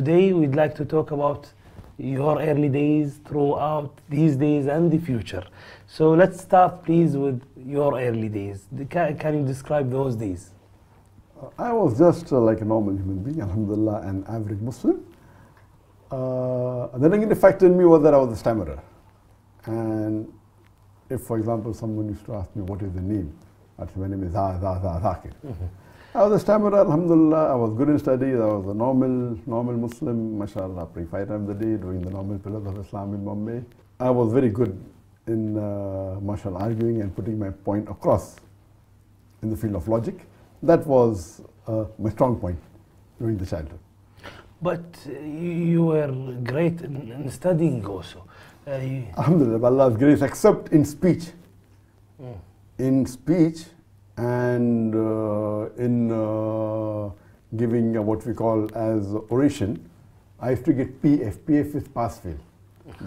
today we'd like to talk about your early days, throughout these days and the future. So let's start please with your early days. Can you describe those days? I was just like a normal human being, alhamdulillah, an average Muslim. The thing that affected me was that I was a stammerer. And if, for example, someone used to ask me, what is the name? I'd say, my name is Zakir. I was a stammerer, alhamdulillah. I was good in studies. I was a normal Muslim, mashallah, praying 5 times a day, doing the normal pillars of Islam in Bombay. I was very good in, mashallah, arguing and putting my point across in the field of logic. That was my strong point during the childhood. But you were great in studying also. Alhamdulillah, by Allah's grace, except in speech. In speech and in giving what we call as oration, I used to get PF. PF is pass-fail.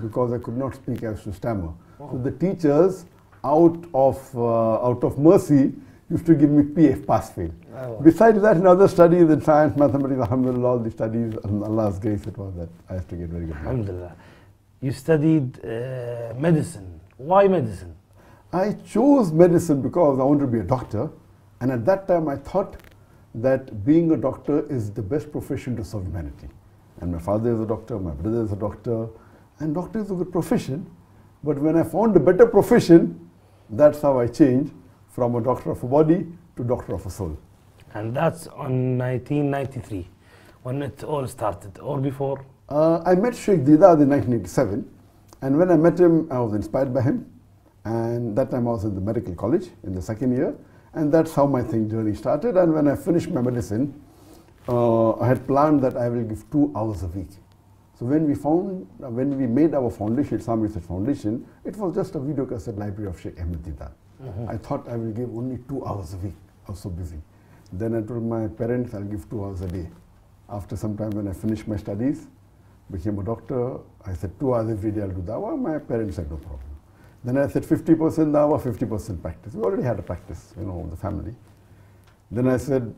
Because I could not speak, I used to stammer. So the teachers, out of mercy, used to give me PF, pass-fail. Besides that, in other studies, in science, mathematics, alhamdulillah, all the studies, and Allah's grace, it was that I used to get very good. Alhamdulillah. You studied medicine. Why medicine? I chose medicine because I wanted to be a doctor. And at that time, I thought that being a doctor is the best profession to serve humanity. And my father is a doctor, my brother is a doctor, and doctor is a good profession. But when I found a better profession, that's how I changed from a doctor of a body to doctor of a soul. And that's on 1993, when it all started, or before? I met Sheikh D.ذاكر in 1987, and when I met him, I was inspired by him. And that time I was in the medical college in the 2nd year, and that's how my journey started. And when I finished my medicine, I had planned that I will give 2 hours a week. So when we made our foundation, Islamic Research Foundation, it was just a video cassette library of Sheikh Ahmed Deedat. I thought I will give only 2 hours a week. I was so busy. Then I told my parents I'll give 2 hours a day. After some time when I finished my studies, became a doctor, I said 2 hours every day I'll do dawah. My parents said no problem. Then I said 50% dawah, 50% practice. We already had a practice, of the family. Then I said,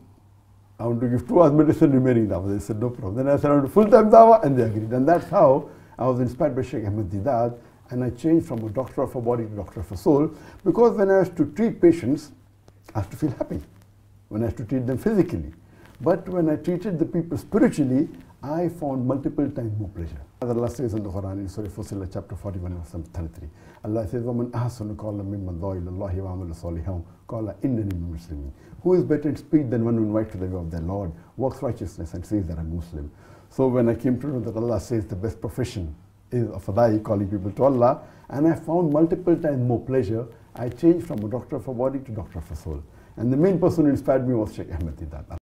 I want to give 2 hours medicine, remaining dawah. They said no problem. Then I said I want to full-time dawah, and they agreed. And that's how I was inspired by Sheikh Ahmed Deedat, and I changed from a doctor of a body to doctor of a soul, because when I was to treat patients, I have to feel happy. When I have to treat them physically. But when I treated the people spiritually, I found multiple times more pleasure. Allah says in the Quran, in Surah Fussilat, chapter 41, verse 33, Allah says, وَمَنْ أَحْسَنُ قَوْلًا مِمَّنْ دَعَا إِلَى اللَّهِ وَعَمِلَ صَالِحًا قَالَ إِنَّنِي مِنَ الْمُسْلِمِينَ. Who is better in speech than one who invites to the way of their Lord, works righteousness, and says that I'm Muslim? So when I came to know that Allah says the best profession is of Fadai, calling people to Allah, and I found multiple times more pleasure, I changed from a doctor of a body to doctor of a soul. And the main person who inspired me was Sheikh Ahmed Deedat.